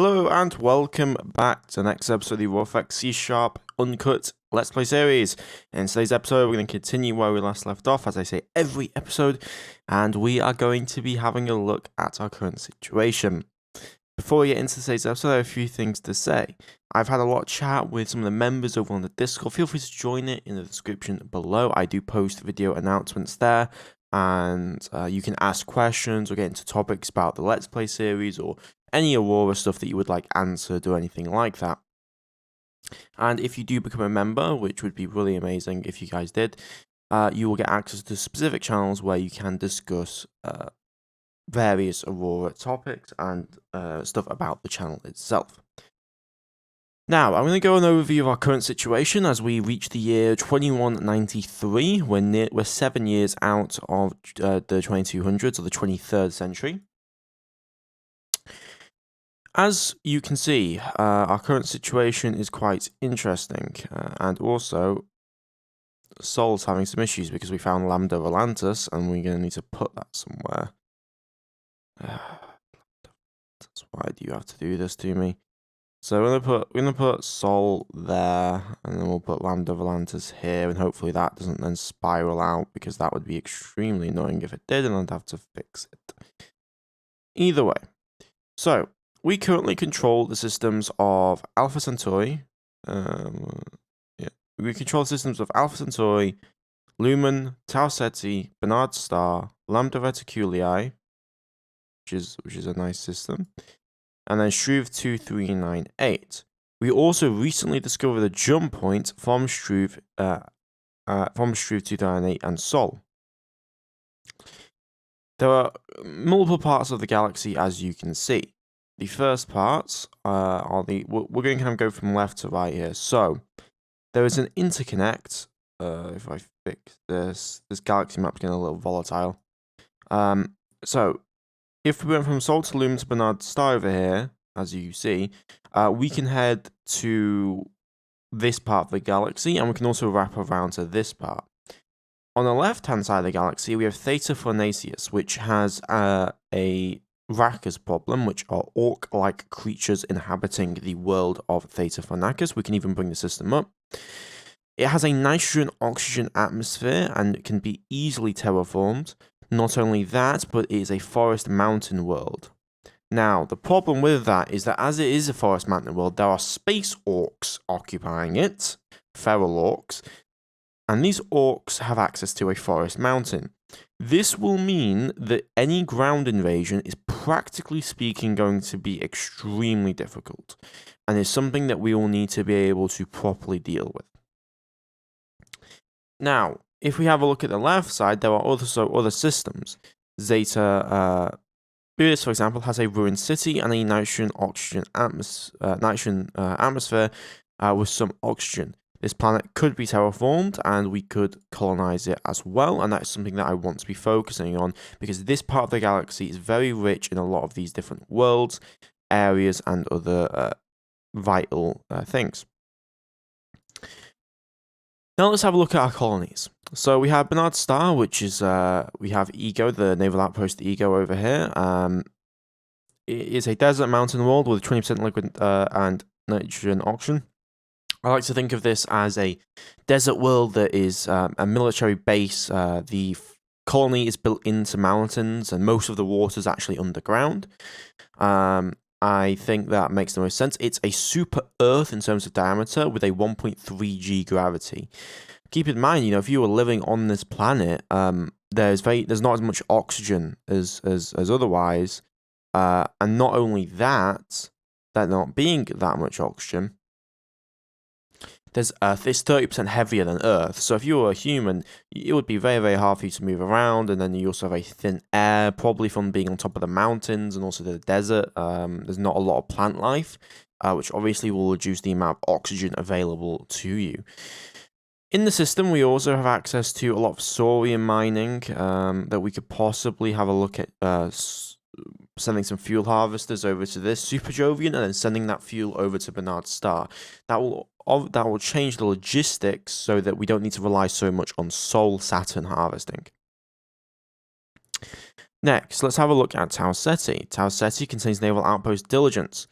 Hello and welcome back to the next episode of the Aurora C# Uncut Let's Play series. In today's episode, we're going to continue where we last left off, as I say every episode, and we are going to be having a look at our current situation. Before we get into today's episode, I have a few things to say. I've had a lot of chat with some of the members over on the Discord. Feel free to join it in the description below. I do post video announcements there, and you can ask questions or get into topics about the Let's Play series or any Aurora stuff that you would like answered or anything like that. And if you do become a member, which would be really amazing if you guys did, you will get access to specific channels where you can discuss various Aurora topics and stuff about the channel itself. Now, I'm going to go an overview of our current situation as we reach the year 2193. We're 7 years out of the 2200s, or the 23rd century. As you can see, our current situation is quite interesting, and also Sol's having some issues because we found Lambda Volantis, and we're going to need to put that somewhere. Why do you have to do this to me? So we're gonna put Sol there, and then we'll put Lambda Volantis here, and hopefully that doesn't then spiral out, because that would be extremely annoying if it did, and I'd have to fix it. Either way, so we currently control the systems of Alpha Centauri. We control the systems of Alpha Centauri, Lumen, Tau Ceti, Barnard Star, Lambda Reticulii, which is a nice system, and then Struve 2398. We also recently discovered a jump point from Struve 2008 and Sol. There are multiple parts of the galaxy, as you can see. The first parts are we're going to kind of go from left to right here. So there is an interconnect. If I fix this galaxy map's getting a little volatile. So if we went from Sol to Lumen to Barnard Star over here, as you see, we can head to this part of the galaxy, and we can also wrap around to this part. On the left-hand side of the galaxy, we have Theta Fornacius, which has a Racker's problem, which are orc-like creatures inhabiting the world of Theta Fornacius. We can even bring the system up. It has a nitrogen-oxygen atmosphere and can be easily terraformed. Not only that, but it is a forest mountain world. Now, the problem with that is that as it is a forest mountain world, there are space orcs occupying it, feral orcs, and these orcs have access to a forest mountain. This will mean that any ground invasion is practically speaking going to be extremely difficult, and is something that we will need to be able to properly deal with. Now, if we have a look at the left side, there are also other systems. Zeta Beerus, for example, has a ruined city and a nitrogen-oxygen atmosphere with some oxygen. This planet could be terraformed, and we could colonize it as well, and that's something that I want to be focusing on, because this part of the galaxy is very rich in a lot of these different worlds, areas, and other vital things. Now let's have a look at our colonies. So we have Barnard Star, which is, we have Ego, the naval outpost Ego over here. It is a desert mountain world with 20% liquid and nitrogen oxygen. I like to think of this as a desert world that is a military base. The colony is built into mountains, and most of the water is actually underground. I think that makes the most sense. It's a super Earth in terms of diameter with a 1.3 G gravity. Keep in mind, if you were living on this planet, there's not as much oxygen as otherwise, and not only that not being that much oxygen, it's 30% heavier than Earth. So if you were a human, it would be very, very hard for you to move around, and then you also have a thin air, probably from being on top of the mountains and also the desert. There's not a lot of plant life, which obviously will reduce the amount of oxygen available to you. In the system, we also have access to a lot of saurian mining that we could possibly have a look at sending some fuel harvesters over to this Super Jovian, and then sending that fuel over to Barnard Star. That will change the logistics so that we don't need to rely so much on Sol Saturn harvesting. Next, let's have a look at Tau Ceti. Tau Ceti contains naval outpost Diligence.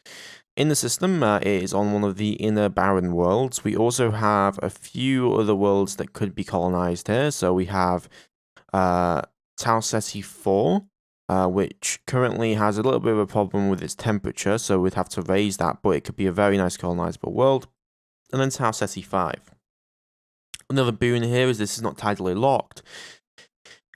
in the system, it is on one of the inner barren worlds. We also have a few other worlds that could be colonized here. So we have Tau Ceti 4, which currently has a little bit of a problem with its temperature, so we'd have to raise that, but it could be a very nice colonizable world. And then Tau Ceti 5. Another boon here is this is not tidally locked,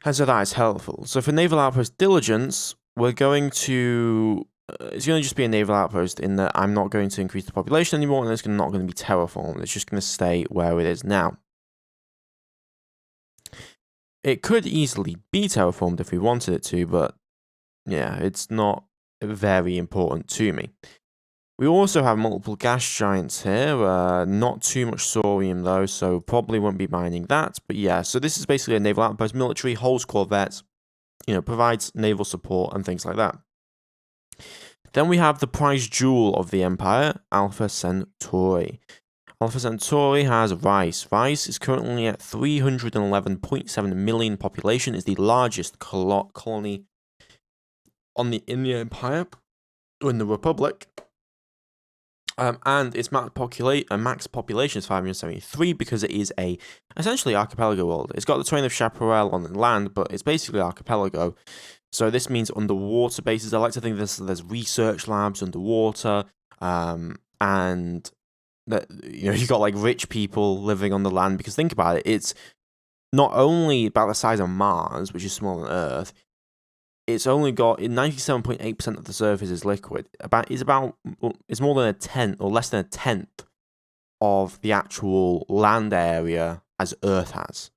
and so that is helpful. So for Naval Outpost Diligence, we're going to... it's going to just be a naval outpost in that I'm not going to increase the population anymore, and it's not going to be terraformed. It's just going to stay where it is now. It could easily be terraformed if we wanted it to, but yeah, it's not very important to me. We also have multiple gas giants here, not too much thorium though, so probably won't be mining that. But yeah, so this is basically a naval outpost, military, holds corvettes, provides naval support and things like that. Then we have the prize jewel of the Empire, Alpha Centauri. Alpha Centauri has Rice. Rice is currently at 311.7 million population, is the largest colony in the Empire, or in the Republic. And its max population is 573 because it is essentially archipelago world. It's got the terrain of Chaparral on the land, but it's basically archipelago. So this means underwater bases. I like to think there's research labs underwater, and that you got like rich people living on the land. Because think about it, it's not only about the size of Mars, which is smaller than Earth. It's only got 97.8% of the surface is liquid. It's more than a tenth, or less than a tenth, of the actual land area as Earth has.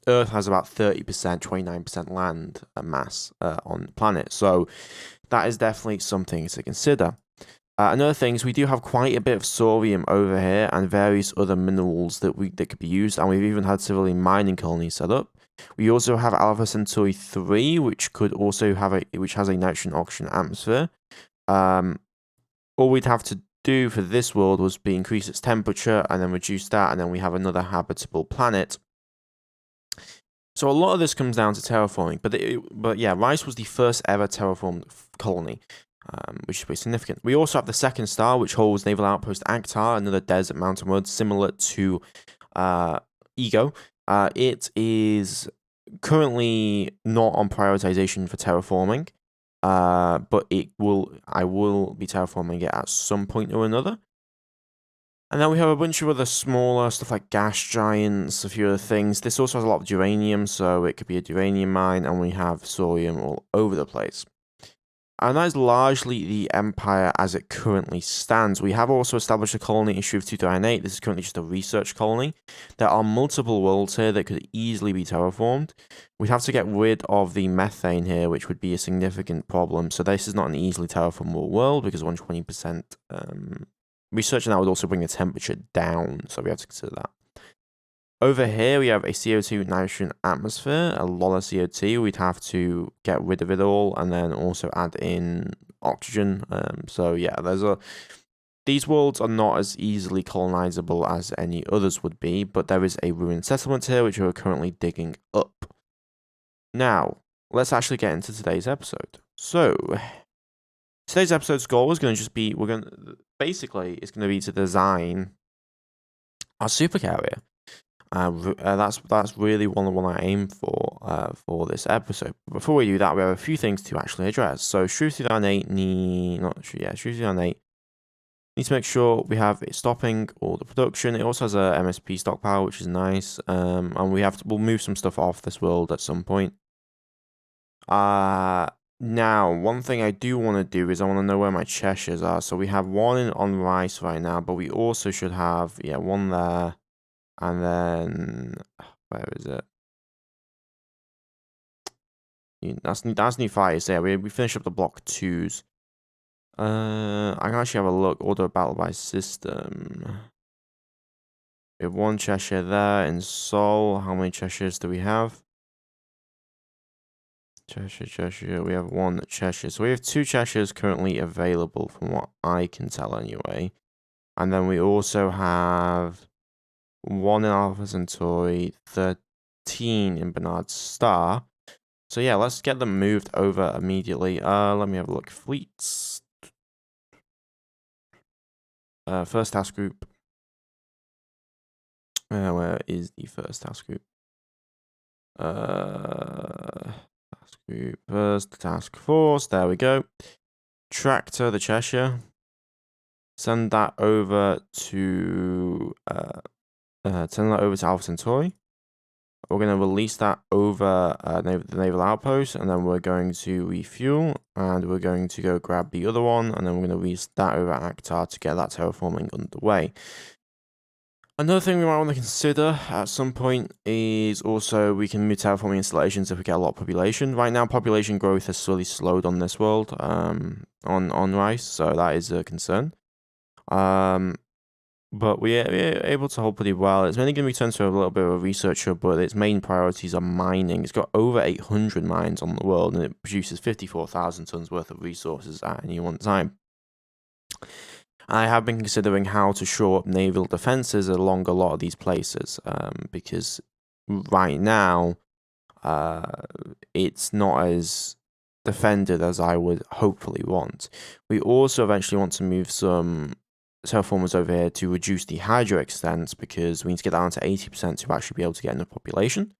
Earth has about 30%, 29% land mass on the planet, so that is definitely something to consider. Another thing is we do have quite a bit of thorium over here and various other minerals that could be used, and we've even had civilian mining colonies set up. We also have Alpha Centauri 3, which could also which has a nitrogen oxygen atmosphere. All we'd have to do for this world was increase its temperature and then reduce that, and then we have another habitable planet. So a lot of this comes down to terraforming, but yeah, Rice was the first ever terraformed colony, which is pretty significant. We also have the second star, which holds Naval Outpost Akhtar, another desert mountain world similar to Ego. It is currently not on prioritization for terraforming, but I will be terraforming it at some point or another. And then we have a bunch of other smaller stuff like gas giants, a few other things. This also has a lot of uranium, so it could be a uranium mine, and we have thorium all over the place. And that is largely the Empire as it currently stands. We have also established a colony in Shrewd 298. This is currently just a research colony. There are multiple worlds here that could easily be terraformed. We'd have to get rid of the methane here, which would be a significant problem. So this is not an easily terraformable world because 120% research, and that would also bring the temperature down. So we have to consider that. Over here, we have a CO2 nitrogen atmosphere, a lot of CO2. We'd have to get rid of it all and then also add in oxygen. So yeah, these worlds are not as easily colonizable as any others would be, but there is a ruined settlement here, which we're currently digging up. Now, let's actually get into today's episode. So, today's episode's goal is going to just be, it's going to be to design our supercarrier. That's really what I aim for this episode. But before we do that, we have a few things to actually address. So Shrewd 298 needs to make sure we have it stopping all the production. It also has a MSP stockpile, which is nice. And we'll move some stuff off this world at some point. Now, one thing I do want to do is I want to know where my Cheshires are. So we have one on Rice right now, but we also should have one there. And then, where is it? That's new fires there. We finish up the block 2s. I can actually have a look. Order of battle by system. We have one Cheshire there in Seoul. How many Cheshires do we have? Cheshire. We have one Cheshire. So we have 2 Cheshires currently available from what I can tell anyway. And then we also have 1 in Alpha Centauri, 13 in Bernard Star. So yeah, let's get them moved over immediately. Let me have a look. Fleets. first task group. Where is the first task group? Task group, first task force. There we go. Tractor the Cheshire. Send that over to Alpha Centauri. We're going to release that over the naval outpost, and then we're going to refuel, and we're going to go grab the other one, and then we're going to release that over Actar to get that terraforming underway. Another thing we might want to consider at some point is also we can move terraforming installations if we get a lot of population. Right now, population growth has slowly slowed on this world, on Rice, so that is a concern. But we're able to hold pretty well. It's mainly going to be turned to a little bit of a researcher, but its main priorities are mining. It's got over 800 mines on the world, and it produces 54,000 tons worth of resources at any one time. I have been considering how to shore up naval defenses along a lot of these places, because right now, it's not as defended as I would hopefully want. We also eventually want to move some terraformers over here to reduce the hydro extent, because we need to get down to 80% to actually be able to get enough population.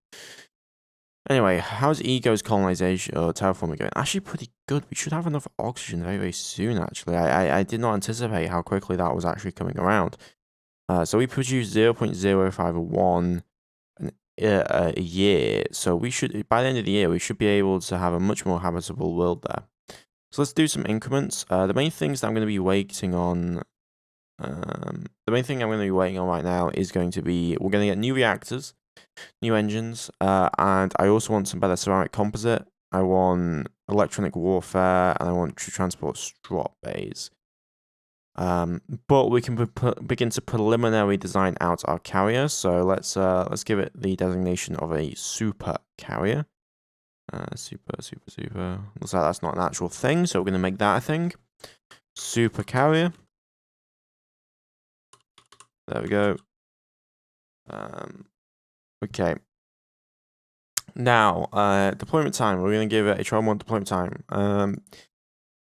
Anyway, how's Ego's colonization or terraforming going? Actually pretty good. We should have enough oxygen very, very soon, actually. I did not anticipate how quickly that was actually coming around. So we produce 0.051 a year. So we should, by the end of the year, we should be able to have a much more habitable world there. So let's do some increments. The main things that I'm going to be waiting on right now is going to be, we're going to get new reactors, new engines, and I also want some better ceramic composite. I want electronic warfare, and I want to transport strop bays. But we can begin to preliminary design out our carrier. So let's give it the designation of a supercarrier. Super. Looks like that's not an actual thing, so we're going to make that a thing. Supercarrier. There we go. Okay. Now, deployment time. We're going to give it a 12-month deployment time.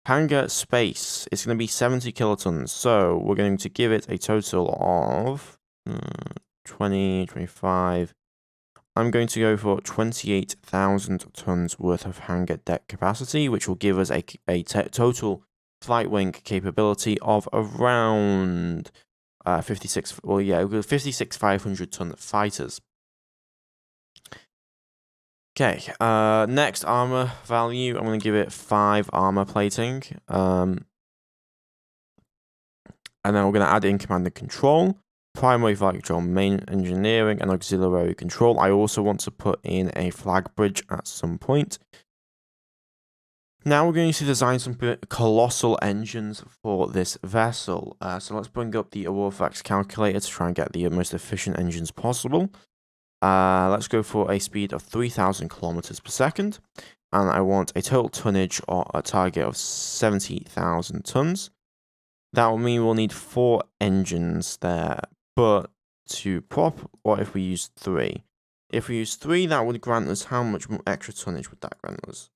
Hangar space. It's going to be 70 kilotons. So we're going to give it a total of 20, 25. I'm going to go for 28,000 tons worth of hangar deck capacity, which will give us a total flight wing capability of around 56 500-ton fighters. Okay, next armor value, I'm going to give it 5 armor plating. And then we're going to add in command and control, primary flight control, main engineering, and auxiliary control. I also want to put in a flag bridge at some point. Now we're going to design some colossal engines for this vessel. So let's bring up the Aurora calculator to try and get the most efficient engines possible. Let's go for a speed of 3,000 kilometers per second. And I want a total tonnage or a target of 70,000 tons. That will mean we'll need 4 engines there. But to prop, what if we use 3? If we use 3, that would grant us how much extra tonnage would that grant us?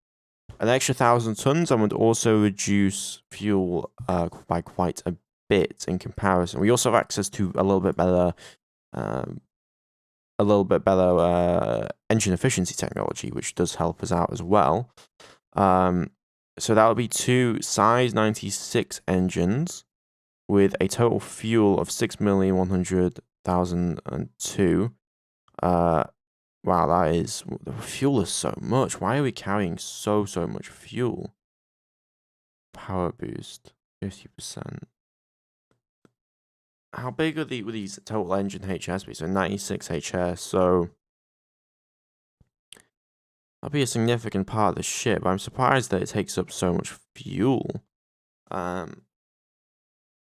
An extra 1,000 tons, and would also reduce fuel by quite a bit in comparison. We also have access to a little bit better engine efficiency technology, which does help us out as well. So that would be 2 size 96 engines with a total fuel of 6,100,002. Wow, the fuel is so much. Why are we carrying so much fuel? Power boost, 50%. How big are these total engine HS be? So 96 HS, so that'll be a significant part of the ship. I'm surprised that it takes up so much fuel. I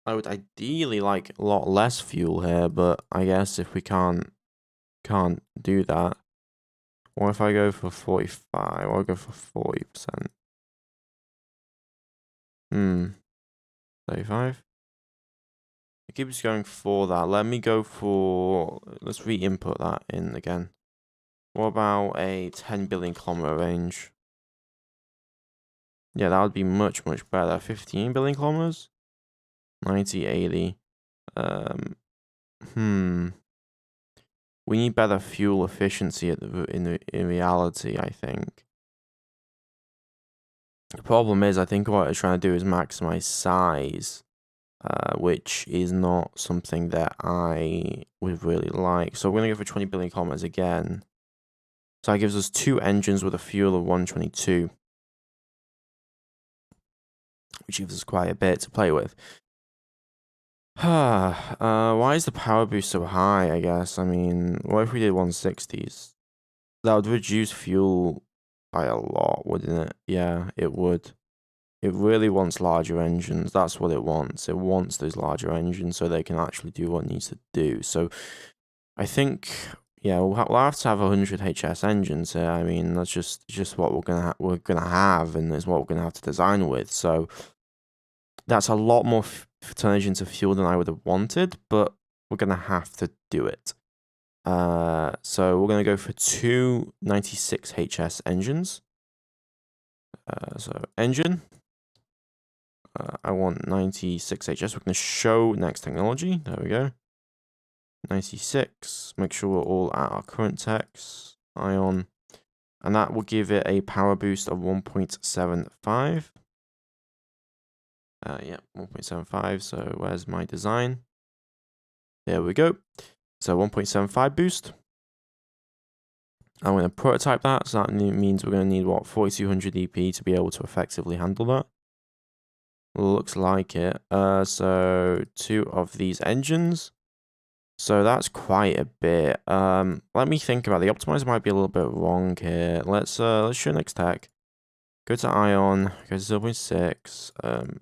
would ideally like a lot less fuel here, but I guess if we can't do that. Or if I go for 45, or I'll go for 40%. 35? It keeps going for that. Let me go for, let's re-input that in again. What about a 10 billion kilometer range? Yeah, that would be much better. 15 billion kilometers? 90, 80. We need better fuel efficiency in reality, I think. The problem is, I think what it's trying to do is maximize size, which is not something that I would really like. So we're going to go for 20 billion kilometers again. So that gives us 2 engines with a fuel of 122, which gives us quite a bit to play with. Why is the power boost so high, I guess? I mean, what if we did 160s? That would reduce fuel by a lot, wouldn't it? Yeah, it would. It really wants larger engines. That's what it wants. It wants those larger engines so they can actually do what it needs to do. So I think, yeah, we'll have to have 100 HS engines here. I mean, that's just what we're gonna have, and is what we're gonna have to design with. So that's a lot more tonnage into fuel than I would have wanted, but we're gonna have to do it. So we're gonna go for 2 96 HS engines. So engine. I want 96 HS. We're going to show next technology. There we go. 96. Make sure we're all at our current text. Ion. And that will give it a power boost of 1.75. Yeah, 1.75. So where's my design? There we go. So 1.75 boost. I'm going to prototype that. So that means we're going to need, what, 4200 EP to be able to effectively handle that. Looks like it. So 2 of these engines. So that's quite a bit. Let me think about it. The optimizer might be a little bit wrong here. Let's show next tech. Go to ion, go to 0.6.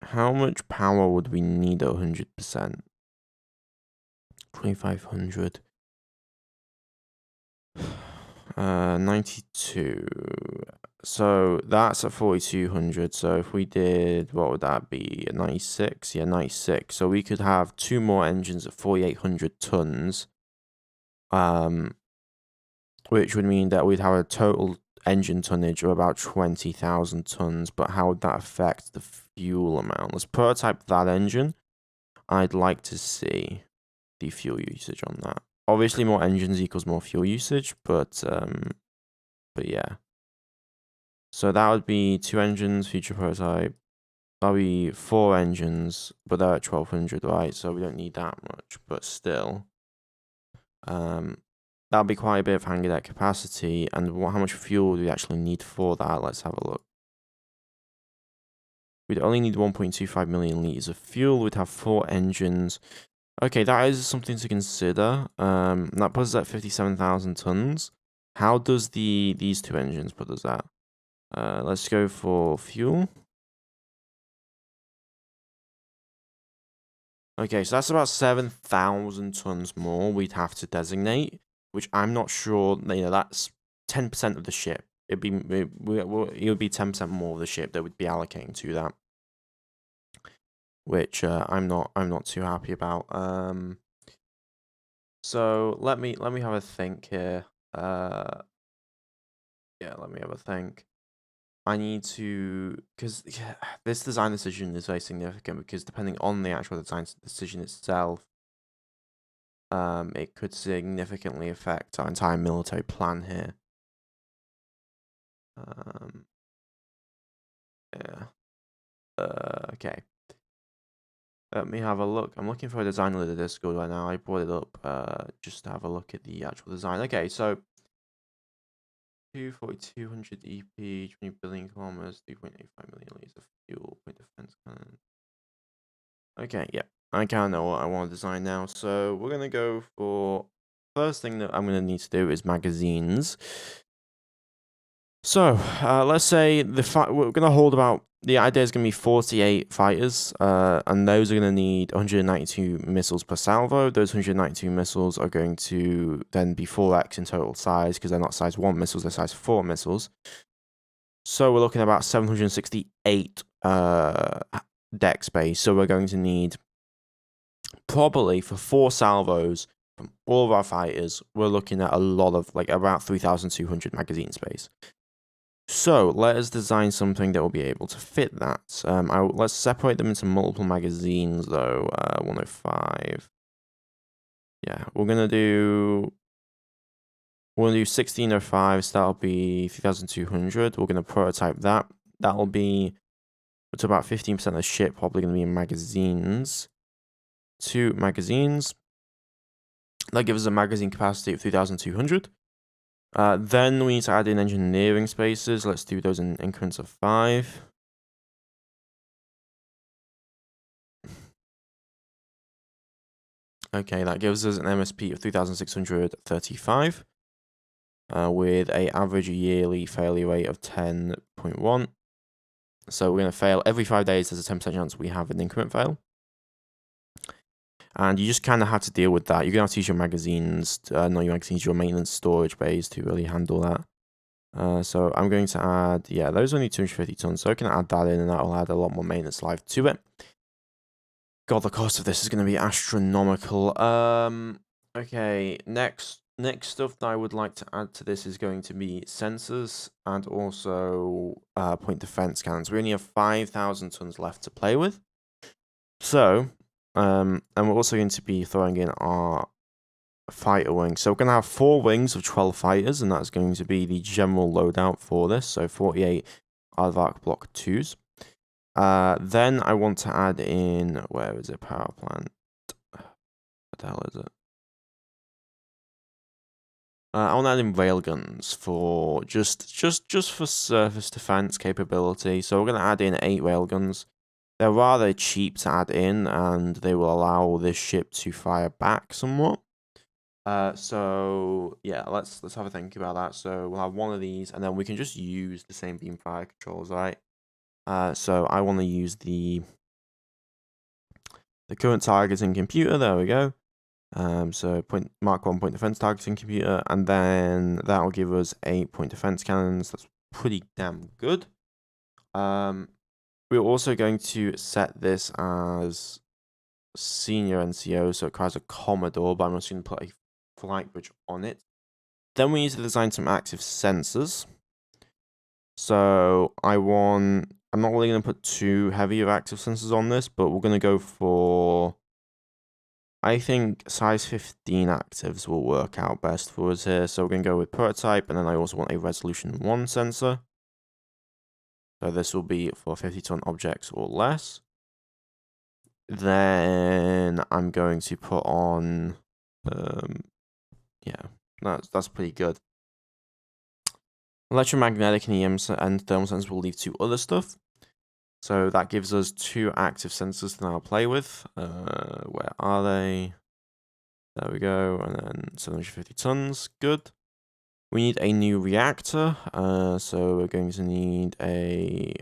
How much power would we need at 100%? 2500. 92. So that's at 4200. So if we did, what would that be? 96? Yeah, 96. So we could have 2 more engines at 4800 tons. Which would mean that we'd have a total engine tonnage of about 20,000 tons. But how would that affect the fuel amount? Let's prototype that engine. I'd like to see the fuel usage on that. Obviously, more engines equals more fuel usage, but yeah. So that would be 2 engines, future prototype. That'll be 4 engines, but they're at 1200, right? So we don't need that much, but still. That'll be quite a bit of hangar deck capacity, and how much fuel do we actually need for that? Let's have a look. We'd only need 1.25 million liters of fuel. We'd have 4 engines. Okay, that is something to consider. That puts us at 57,000 tons. How does these 2 engines put us at? Let's go for fuel. Okay, so that's about 7,000 tons more we'd have to designate, which I'm not sure, that's 10% of the ship. It would be 10% more of the ship that would be allocating to that, which I'm not too happy about. So let me have a think here. Yeah, let me have a think. I need to, because this design decision is very significant, because depending on the actual design decision itself, it could significantly affect our entire military plan here. Yeah. Okay. Let me have a look. I'm looking for a design in the Discord right now. I brought it up just to have a look at the actual design. Okay, so 4200 EP, 20 billion kilometers, 3.85 million liters of fuel, point defense cannon. Okay, yeah. I kind of know what I want to design now. So we're going to go for, first thing that I'm going to need to do is magazines. So let's say we're going to hold about, the idea is going to be 48 fighters, and those are going to need 192 missiles per salvo. Those 192 missiles are going to then be 4x in total size, because they're not size 1 missiles, they're size 4 missiles. So we're looking at about 768 deck space. So we're going to need, probably for 4 salvos from all of our fighters, we're looking at a lot of, like, about 3,200 magazine space. So let us design something that will be able to fit that. Let's separate them into multiple magazines though. 105. Yeah, we're gonna do 1605. So that'll be 3200. We're gonna prototype that. That'll be to about 15% of the ship probably gonna be in magazines. 2 magazines. That gives us a magazine capacity of 3200. Then we need to add in engineering spaces. Let's do those in increments of 5. Okay, that gives us an MSP of 3635 with an average yearly failure rate of 10.1. So we're going to fail every 5 days. There's a 10% chance we have an increment fail. And you just kind of have to deal with that. You're going to have to use your magazines, not your magazines, your maintenance storage bays to really handle that. So I'm going to add, yeah, those only 250 tons. So I can add that in and that will add a lot more maintenance life to it. God, the cost of this is going to be astronomical. Okay, next stuff that I would like to add to this is going to be sensors and also point defense cannons. We only have 5,000 tons left to play with. So, and we're also going to be throwing in our fighter wings. So we're going to have 4 wings of 12 fighters, and that's going to be the general loadout for this. So 48 Aardvark Block 2s. Then I want to add in, where is it? Power plant. What the hell is it? I want to add in railguns for just for surface defense capability. So we're going to add in 8 railguns. They're rather cheap to add in, and they will allow this ship to fire back somewhat. So yeah, let's have a think about that. So we'll have one of these, and then we can just use the same beam fire controls, right? So I want to use the current targeting computer. There we go. So Mark 1 point defense targeting computer, and then that will give us 8 point defense cannons. That's pretty damn good. We're also going to set this as senior NCO, so it requires a Commodore, but I'm also going to put a flight bridge on it. Then we need to design some active sensors. So I'm not really going to put too heavy of active sensors on this, but we're going to go for, I think size 15 actives will work out best for us here. So we're going to go with prototype, and then I also want a resolution 1 sensor. So this will be for 50-ton objects or less. Then I'm going to put on, yeah, that's pretty good. Electromagnetic and EM and thermal sensors will leave 2 other stuff. So that gives us 2 active sensors to now play with. Where are they? There we go. And then 750 tons. Good. We need a new reactor. So we're going to need a...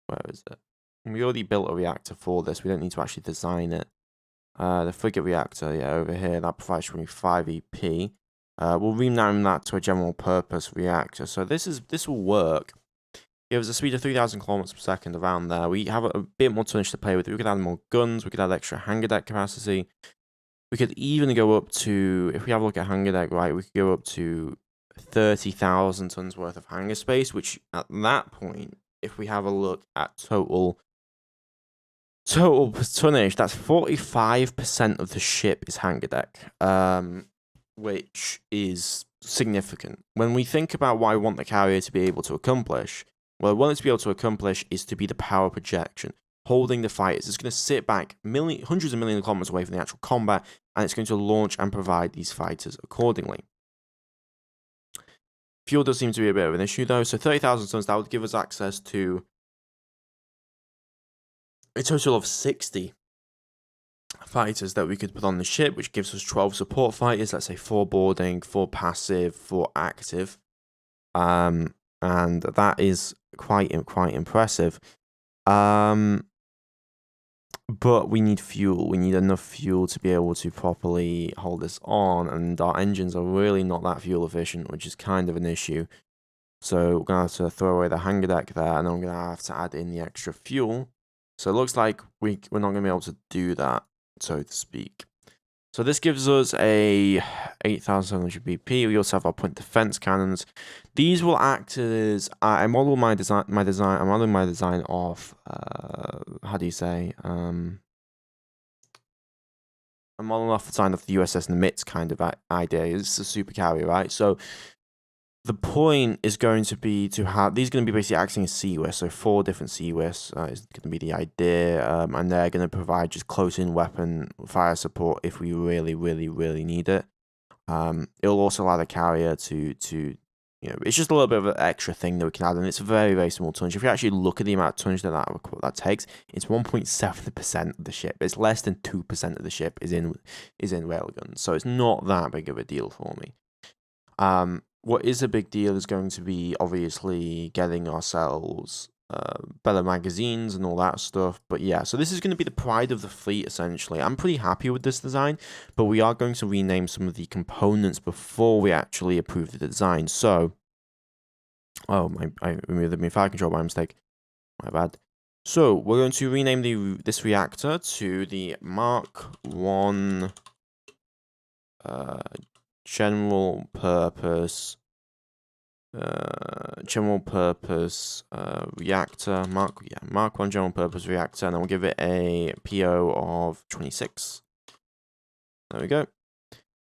Where is it? We already built a reactor for this. We don't need to actually design it. The frigate reactor, yeah, over here. That provides 25 EP. We'll rename that to a general purpose reactor. So this will work. Gives a speed of 3,000 kilometers per second around there. We have a bit more tonnage to play with. We could add more guns. We could add extra hangar deck capacity. We could even go up to, if we have a look at hangar deck, right, we could go up to 30,000 tons worth of hangar space, which at that point, if we have a look at total tonnage, that's 45% of the ship is hangar deck, which is significant. When we think about what I want the carrier to be able to accomplish, what I want it to be able to accomplish is to be the power projection, holding the fighters. It's going to sit back hundreds of millions of kilometers away from the actual combat, and it's going to launch and provide these fighters accordingly. Fuel does seem to be a bit of an issue, though. So 30,000 tons, that would give us access to a total of 60 fighters that we could put on the ship, which gives us 12 support fighters. Let's say 4 boarding, 4 passive, 4 active. And that is quite impressive. But we need fuel. We need enough fuel to be able to properly hold this on, and our engines are really not that fuel efficient, which is kind of an issue. So we're going to have to throw away the hangar deck there, and then we're going to have to add in the extra fuel. So it looks like we're not going to be able to do that, so to speak. So this gives us a 8,700 BP. We also have our point defense cannons. These will act as I model my design. I'm modeling my design of how do you say? I'm modeling off the design of the USS Nimitz kind of idea. It's a supercarrier, right? So the point is going to be to have these are going to be basically acting as CUIS, so 4 different CUIS is going to be the idea, and they're going to provide just close-in weapon fire support if we really need it. It'll also allow the carrier to it's just a little bit of an extra thing that we can add, and it's a very small tonnage. If you actually look at the amount of tonnage that takes, it's 1.7% of the ship. It's less than 2% of the ship is in railguns, so it's not that big of a deal for me. What is a big deal is going to be obviously getting ourselves better magazines and all that stuff. But yeah, so this is going to be the pride of the fleet, essentially. I'm pretty happy with this design, but we are going to rename some of the components before we actually approve the design. So, I removed the fire control by mistake. My bad. So, we're going to rename this reactor to the Mark 1 general purpose reactor, Mark 1 general purpose reactor, and then we'll give it a PO of 26. There we go.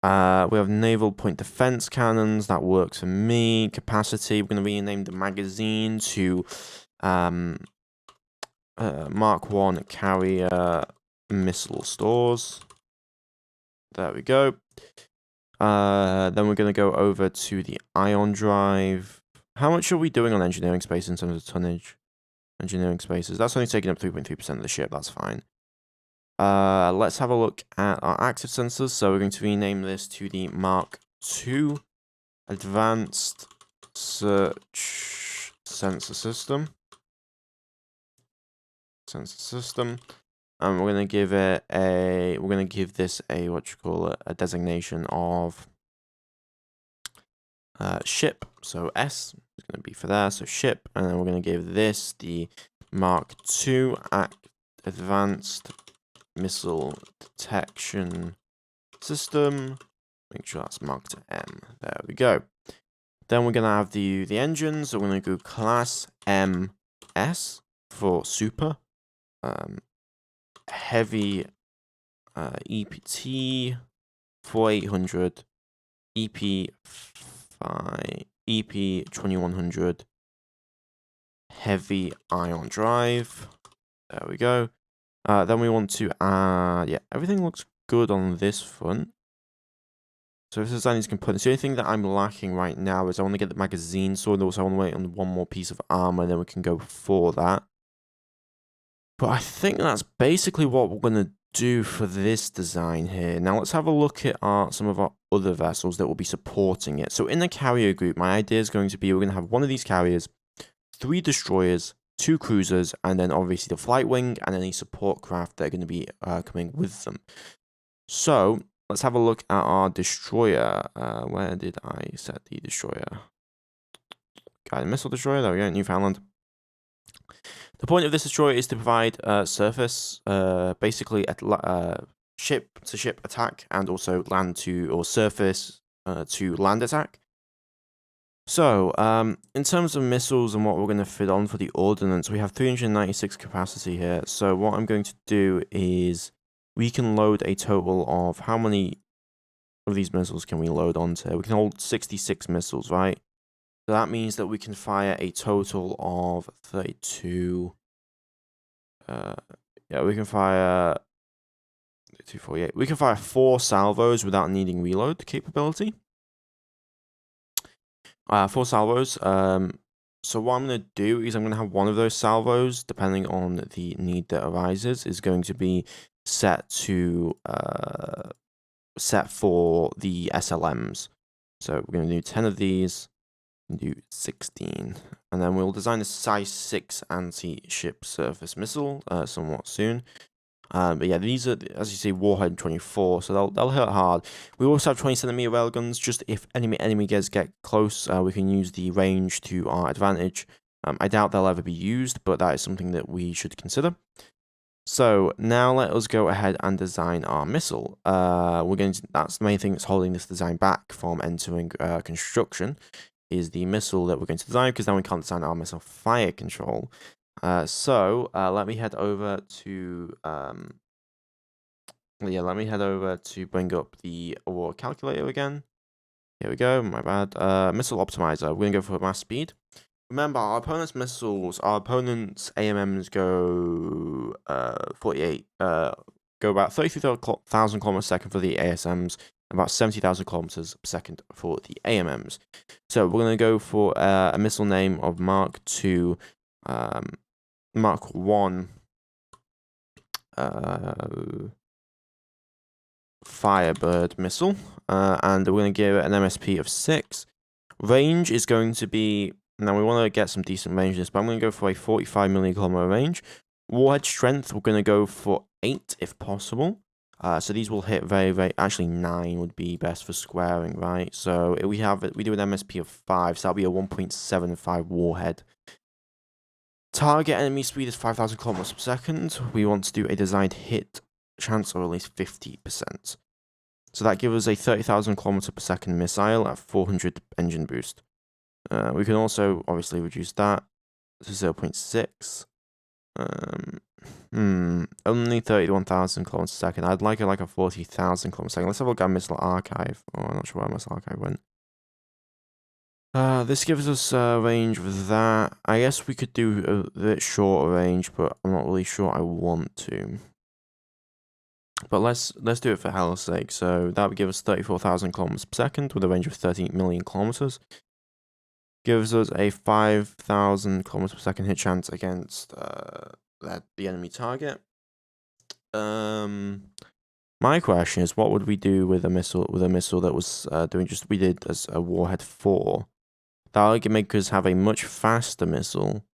We have naval point defense cannons. That works for me. Capacity, we're going to rename the magazine to Mark 1 carrier missile stores. There we go. Then we're going to go over to the ion drive. How much are we doing on engineering space in terms of tonnage? Engineering spaces. That's only taking up 3.3% of the ship. That's fine. Let's have a look at our active sensors. So we're going to rename this to the Mark II Advanced Search Sensor System. And we're going to give it a, a designation of ship. So S is going to be for there, so ship. And then we're going to give this the Mark II Advanced Missile Detection System. Make sure that's marked M. There we go. Then we're going to have the engines. So we're going to go class MS for super. Heavy EPT 4800, EP 2100, heavy ion drive. There we go. Then we want to yeah, everything looks good on this front. So this is these components. The only thing that I'm lacking right now is I want to get the magazine sorted. Also, I want to wait on one more piece of armor, and then we can go for that. But I think that's basically what we're going to do for this design here. Now let's have a look at some of our other vessels that will be supporting it. So in the carrier group, my idea is going to be we're going to have one of these carriers, 3 destroyers, 2 cruisers, and then obviously the flight wing and any support craft that are going to be coming with them. So let's have a look at our destroyer. Where did I set the destroyer? Guided missile destroyer. There we go, Newfoundland. The point of this destroyer is to provide surface, basically ship-to-ship attack, and also surface to land attack. So, in terms of missiles and what we're going to fit on for the ordnance, we have 396 capacity here. So what I'm going to do is we can load a total of how many of these missiles can we load onto? We can hold 66 missiles, right? So that means that we can fire a total of 32. Yeah, we can fire 248. We can fire 4 salvos without needing reload capability. 4 salvos. So what I'm going to do is I'm going to have one of those salvos, depending on the need that arises, is going to be set to set for the SLMs. So we're going to do 10 of these. Do 16, and then we'll design a size 6 anti-ship surface missile somewhat soon. But yeah, these are, as you see, Warhead 24, so they'll hit hard. We also have 20cm railguns, just if enemy guys get close, we can use the range to our advantage. I doubt they'll ever be used, but that is something that we should consider. So now let us go ahead and design our missile. That's the main thing that's holding this design back from entering construction, is the missile that we're going to design, because then we can't design our missile fire control. Let me head over to let me head over to bring up the Aurora calculator again. Here we go, my bad. Missile optimizer, we're gonna go for mass speed. Remember, our opponent's AMMs go 48, go about 33,000 kilometers per second for the ASMs, and about 70,000 kilometers per second for the AMMs. So we're gonna go for a missile name of Mark II, Mark 1, Firebird missile, and we're going to give it an MSP of 6. Range is going to be, now we want to get some decent range in this, but I'm going to go for a 45 million kilometer range. Warhead strength, we're going to go for 8 if possible. So these will hit actually 9 would be best for squaring, right? So we do an MSP of 5, so that'll be a 1.75 warhead. Target enemy speed is 5,000 kilometers per second. We want to do a designed hit chance of at least 50%. So that gives us a 30,000 kilometer per second missile at 400 engine boost. We can also obviously reduce that to 0.6. Only 31,000 kilometers per second. I'd like it like a 40,000 kilometers per second. Let's have a look at missile archive. Oh, I'm not sure where missile archive went. This gives us a range with that. I guess we could do a bit shorter range, but I'm not really sure I want to. But let's do it for hell's sake. So that would give us 34,000 kilometers per second with a range of 13 million kilometers. Gives us a 5,000 kilometers per second hit chance against the enemy target. My question is, what would we do with a missile that was doing just we did as a warhead 4? That would make us have a much faster missile,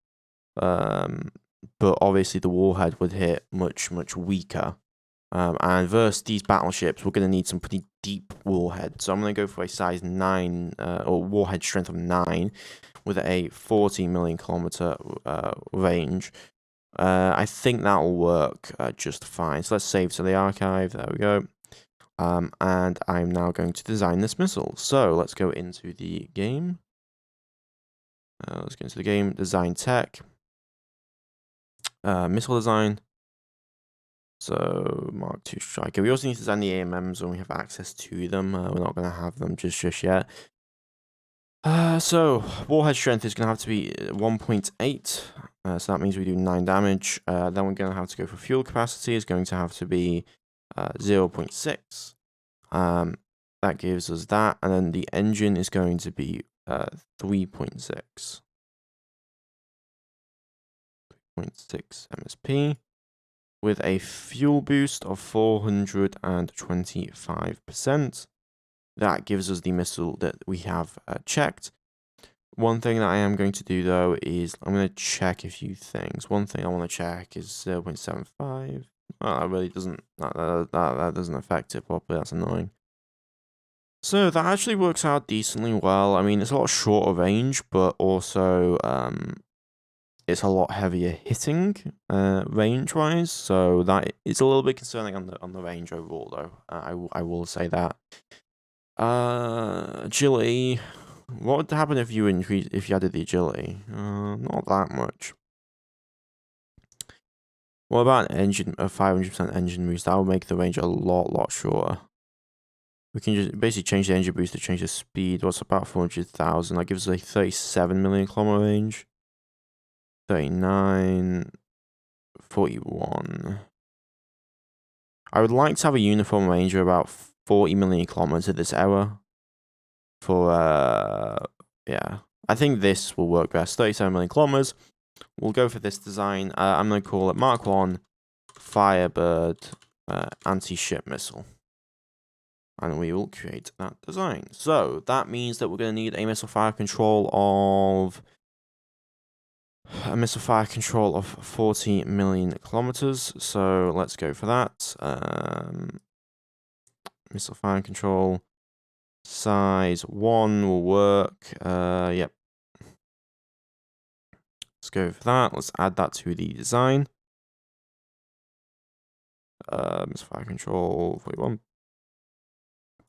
but obviously the warhead would hit much weaker. And versus these battleships, we're going to need some pretty deep warhead. So I'm going to go for a size 9, or warhead strength of 9, with a 40 million kilometer range. I think that will work just fine. So let's save to the archive. There we go. And I'm now going to design this missile. So let's go into the game. Let's go into the game. Design tech. Missile design. So, Mark II Striker. We also need to design the AMMs when we have access to them. We're not going to have them just yet. So, warhead strength is going to have to be 1.8. So that means we do 9 damage. Then we're going to have to go for fuel capacity. It's going to have to be 0.6. That gives us that. And then the engine is going to be 3.6. 3.6 MSP. With a fuel boost of 425%. That gives us the missile that we have checked. One thing that I am going to do though is I'm going to check a few things. One thing I want to check is 0.75. Oh, that really doesn't, that doesn't affect it properly. That's annoying. So that actually works out decently well. I mean, it's a lot shorter range, but also it's a lot heavier hitting range-wise, so that is a little bit concerning on the range overall, though. I will say that. Agility. What would happen if you added the agility? Not that much. What about an engine, a 500% engine boost? That would make the range a lot shorter. We can just basically change the engine boost to change the speed. What's about 400,000? That gives us a 37 million kilometer range. 39, 41. I would like to have a uniform range of about 40 million kilometers at this hour. For, yeah. I think this will work best. 37 million kilometers. We'll go for this design. I'm going to call it Mark 1 Firebird anti-ship missile. And we will create that design. So, that means that we're going to need a missile fire control of 40 million kilometers. So let's go for that. Missile fire control size 1 will work. Yep. Let's go for that. Let's add that to the design. Missile fire control 41.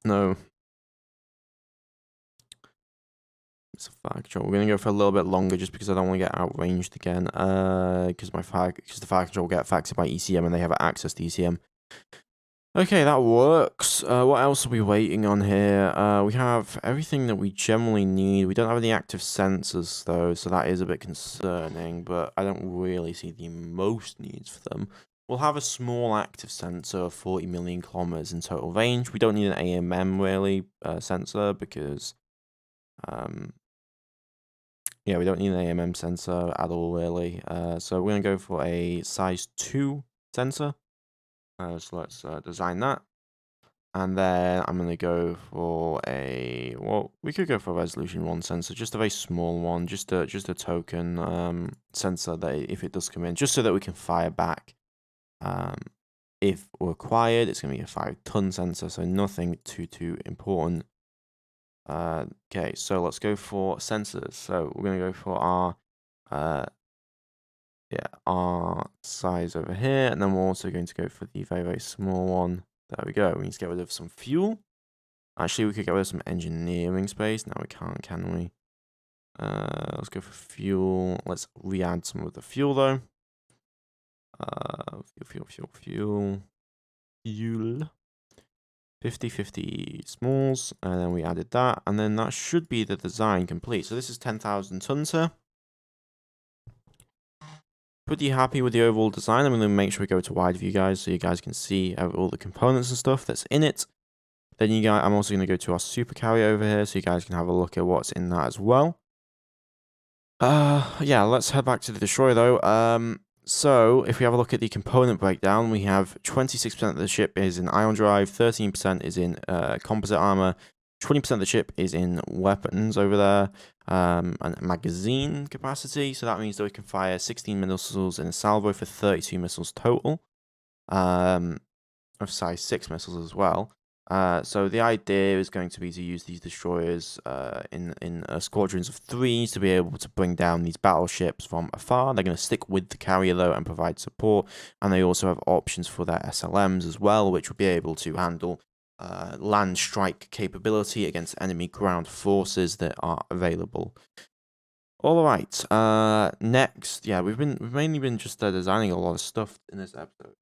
No. Missile fire control. We're gonna go for a little bit longer just because I don't want to get outranged again. Because the fire control will get affected by ECM and they have access to ECM. Okay, that works. What else are we waiting on here? We have everything that we generally need. We don't have any active sensors, though, so that is a bit concerning, but I don't really see the most needs for them. We'll have a small active sensor of 40 million kilometers in total range. We don't need an AMM, really, sensor, because, yeah, we don't need an AMM sensor at all, really. So we're going to go for a size 2 sensor. So let's design that. And then I'm going to go for a, well, we could go for a resolution 1 sensor, just a very small one, just a token sensor that if it does come in, just so that we can fire back. If required, it's going to be a 5-ton sensor, so nothing too important. Okay, so let's go for sensors. So we're going to go for our size over here, and then we're also going to go for the very small one. There we go. We need to get rid of some fuel. Actually, we could get rid of some engineering space. No, we can't, can we? Let's go for fuel. Let's re-add some of the fuel, though. Fuel. 50-50 smalls, and then we added that, and then that should be the design complete. So this is 10,000 tons here. Pretty happy with the overall design. I'm going to make sure we go to wide view, guys, so you guys can see all the components and stuff that's in it. Then I'm also going to go to our Supercarrier over here, so you guys can have a look at what's in that as well. Yeah, let's head back to the destroyer though. So if we have a look at the component breakdown, we have 26% of the ship is in ion drive, 13% is in composite armor, 20% of the ship is in weapons over there, and magazine capacity. So that means that we can fire 16 missiles in a salvo for 32 missiles total, of size 6 missiles as well. So the idea is going to be to use these destroyers in squadrons of 3 to be able to bring down these battleships from afar. They're going to stick with the carrier though and provide support, and they also have options for their SLMs as well, which will be able to handle land strike capability against enemy ground forces that are available. All right. Next, yeah, we've mainly been just designing a lot of stuff in this episode.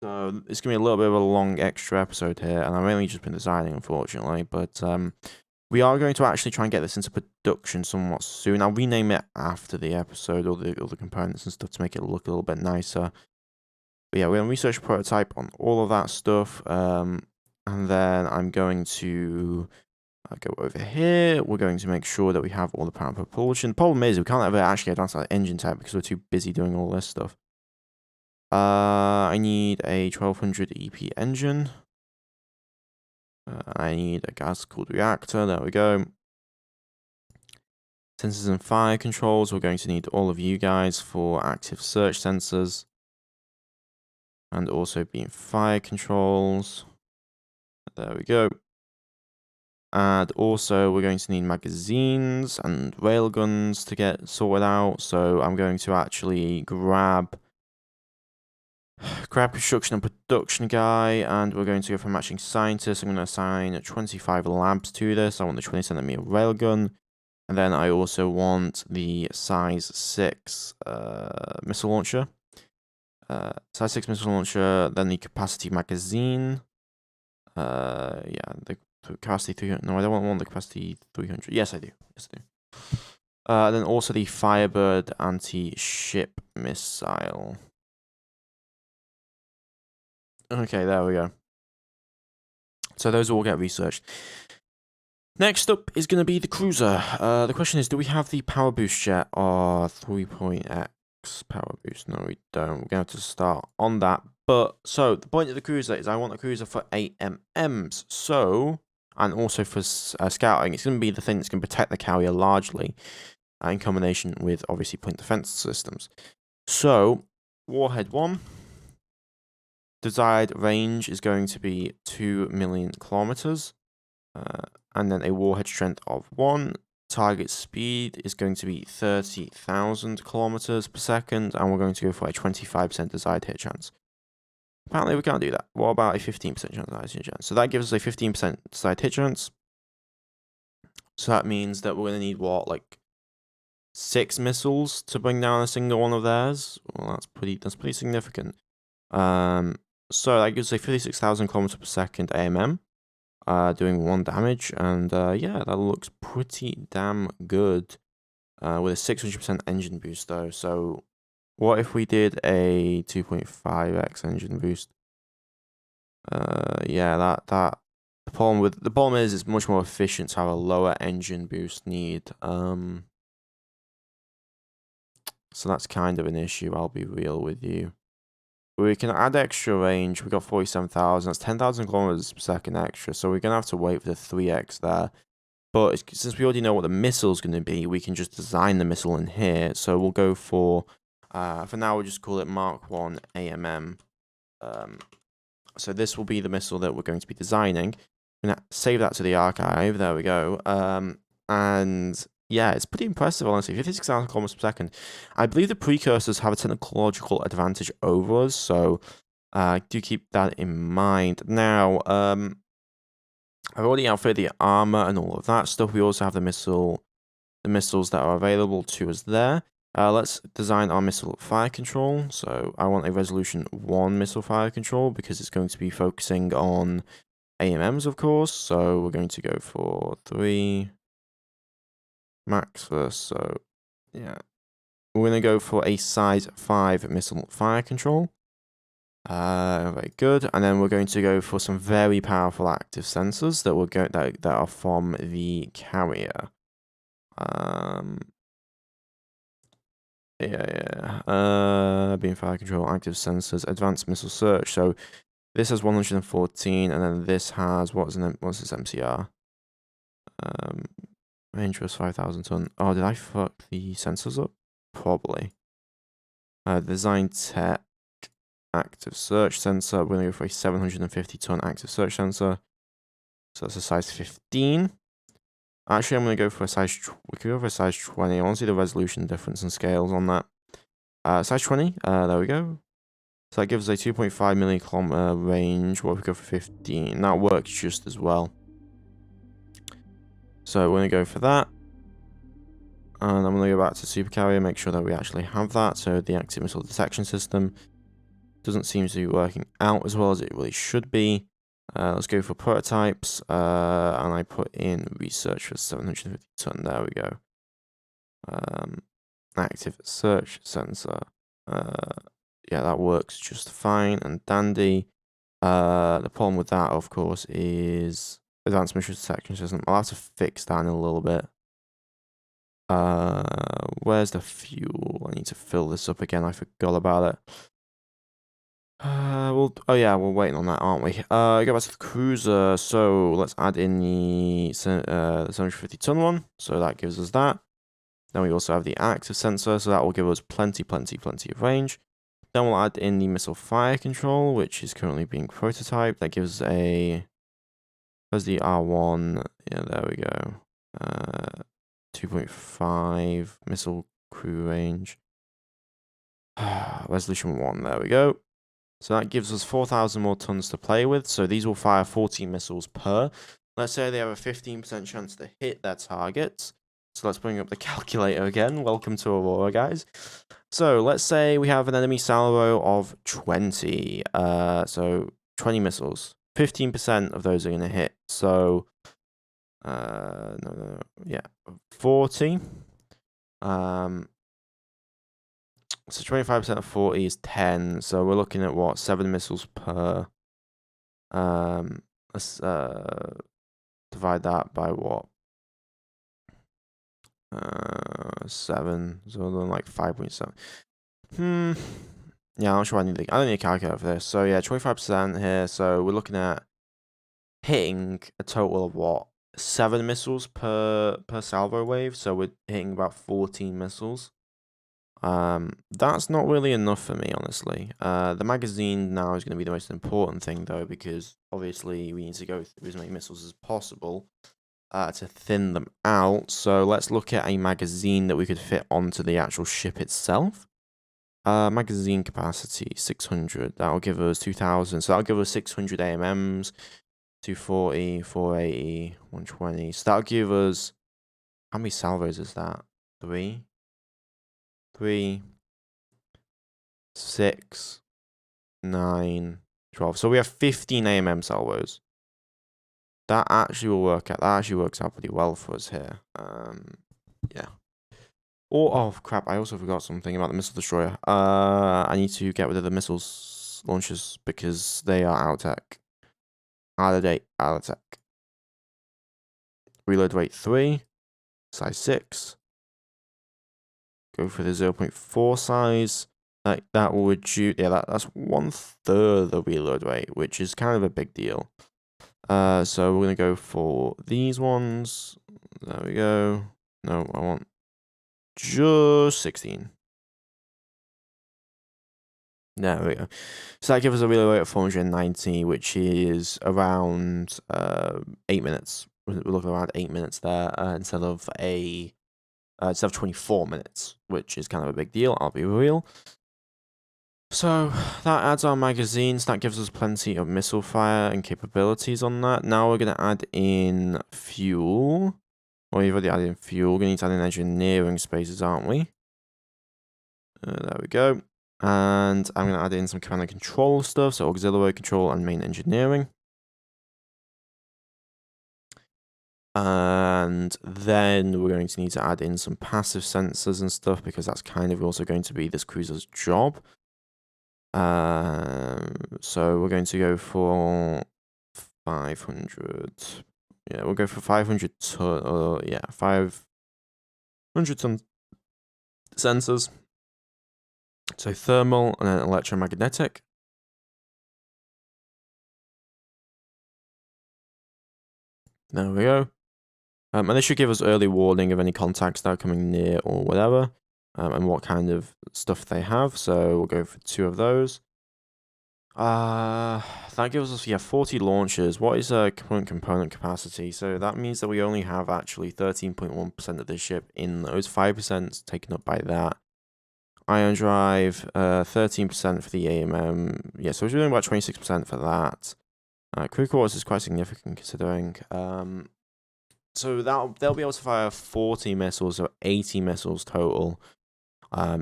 So it's going to be a little bit of a long extra episode here, and I've only just been designing, unfortunately, but we are going to actually try and get this into production somewhat soon. I'll rename it after the episode, all the components and stuff to make it look a little bit nicer. But yeah, we're going to research a prototype on all of that stuff, and then I'm going to go over here. We're going to make sure that we have all the power and propulsion. The problem is we can't ever actually advance our engine type because we're too busy doing all this stuff. I need a 1200 EP engine. I need a gas-cooled reactor. There we go. Sensors and fire controls. We're going to need all of you guys for active search sensors. And also beam fire controls. There we go. And also we're going to need magazines and railguns to get sorted out. So I'm going to actually grab construction and production guy, and we're going to go for matching scientist. I'm going to assign 25 labs to this. I want the 20cm railgun, and then I also want the size 6 missile launcher. Size 6 missile launcher, then the capacity magazine. Yeah, the capacity 300. No, I don't want the capacity 300. Yes, I do. Yes, I do. Then also the Firebird anti-ship missile. Okay, there we go. So those all get researched. Next up is going to be the cruiser. The question is, do we have the power boost jet or 3.x power boost? No, we don't. We're going to have to start on that. But, so, the point of the cruiser is I want a cruiser for AMMs. So, and also for scouting. It's going to be the thing that's going to protect the carrier largely, in combination with, obviously, point defense systems. So, Warhead 1. Desired range is going to be 2 million kilometers, and then a warhead strength of 1. Target speed is going to be 30,000 kilometers per second, and we're going to go for a 25% desired hit chance. Apparently we can't do that. What about a 15% chance hit chance? So that gives us a 15% side hit chance. So that means that we're going to need what, like 6 missiles to bring down a single one of theirs? Well, that's pretty significant. So that gives us a 56,000 kilometers per second AMM, doing 1 damage, and yeah, that looks pretty damn good. With a 600% engine boost though. So what if we did a 2.5x engine boost? Yeah, that the problem is it's much more efficient to have a lower engine boost need. So that's kind of an issue, I'll be real with you. We can add extra range. We got 47,000. That's 10,000 kilometers per second extra. So we're gonna have to wait for the 3x there. But since we already know what the missile's going to be, we can just design the missile in here. So we'll go for now we'll just call it Mark 1 AMM. So this will be the missile that we're going to be designing. I'm going to save that to the archive. There we go. And yeah, it's pretty impressive, honestly. 56,000 kilometers per second. I believe the precursors have a technological advantage over us. So do keep that in mind. Now, I've already outfitted the armor and all of that stuff. We also have the missiles that are available to us there. Let's design our missile fire control. So I want a resolution 1 missile fire control because it's going to be focusing on AMMs, of course. So we're going to go for 3 max first. So yeah, we're going to go for a size 5 missile fire control. Very good, and then we're going to go for some very powerful active sensors that will go that are from the carrier. Beam fire control, active sensors, advanced missile search. So this has 114, and then this has what's this MCR? Range was 5,000 ton. Oh, did I fuck the sensors up? Probably. Design tech. Active search sensor. We're going to go for a 750 ton active search sensor. So that's a size 15. Actually, I'm going to go for a size... We could go for a size 20. I want to see the resolution difference and scales on that. Size 20. There we go. So that gives us a 2.5 millikilometer range. What if we go for 15? That works just as well. So we're going to go for that. And I'm going to go back to Supercarrier, make sure that we actually have that. So the active missile detection system doesn't seem to be working out as well as it really should be. Let's go for prototypes, and I put in research for 750 ton. There we go. Active search sensor. Yeah, that works just fine and dandy. The problem with that, of course, is advanced mission detection system. I'll have to fix that in a little bit. Where's the fuel? I need to fill this up again. I forgot about it. Oh yeah, we're waiting on that, aren't we? Go back to the cruiser. So let's add in the 750 ton one. So that gives us that. Then we also have the active sensor, so that will give us plenty of range. Then we'll add in the missile fire control, which is currently being prototyped. That gives a... Where's the R1? Yeah, there we go. 2.5 missile crew range. Resolution 1, there we go. So that gives us 4,000 more tons to play with. So these will fire 14 missiles per. Let's say they have a 15% chance to hit their targets. So let's bring up the calculator again. Welcome to Aurora, guys. So let's say we have an enemy salvo of 20. So 20 missiles. 15% of those are going to hit. So, yeah, 40. So 25% of 40 is 10. So we're looking at what? 7 missiles per. Let's divide that by what? 7. So like 5.7. Yeah, I'm not sure I don't need a calculator for this. So yeah, 25% here. So we're looking at hitting a total of what? 7 missiles per salvo wave. So we're hitting about 14 missiles. That's not really enough for me, honestly. The magazine now is going to be the most important thing, though, because obviously we need to go through as many missiles as possible to thin them out. So let's look at a magazine that we could fit onto the actual ship itself. Magazine capacity 600. That'll give us 2,000. So that'll give us 600 AMMs, 240, 480, 120. So that'll give us, how many salvos is that? 3, 6, 9, 12. So we have 15 AMM salvos. That actually will work out. That actually works out pretty well for us here. Yeah. Oh crap! I also forgot something about the missile destroyer. I need to get rid of the missiles launchers because they are out of tech, out of date, out of tech. Reload rate 3, size 6. Go for the 0.4 size. That will reduce. Yeah, that's 1/3 the reload rate, which is kind of a big deal. So we're gonna go for these ones. There we go. No, I want just 16. There we go. So that gives us a reload rate of 490, which is around 8 minutes. We're looking around 8 minutes there instead of 24 minutes, which is kind of a big deal. I'll be real. So that adds our magazines. That gives us plenty of missile fire and capabilities on that. Now we're gonna add in fuel. Well, we've already added in fuel. We're gonna need to add in engineering spaces, aren't we? There we go. And I'm going to add in some command and control stuff, so auxiliary control and main engineering. And then we're going to need to add in some passive sensors and stuff, because that's kind of also going to be this cruiser's job. So we're going to go for 500. Yeah, we'll go for 500 ton, 500 ton sensors. So thermal and then electromagnetic. There we go. And this should give us early warning of any contacts that are coming near or whatever, and what kind of stuff they have. So we'll go for 2 of those. That gives us 40 launchers. What is current component capacity? So that means that we only have actually 13.1% of the ship in those. 5% taken up by that. Ion drive, 13% for the AMM. Yeah, so we're doing about 26% for that. Crew quarters is quite significant considering. So they'll be able to fire 40 missiles, or 80 missiles total,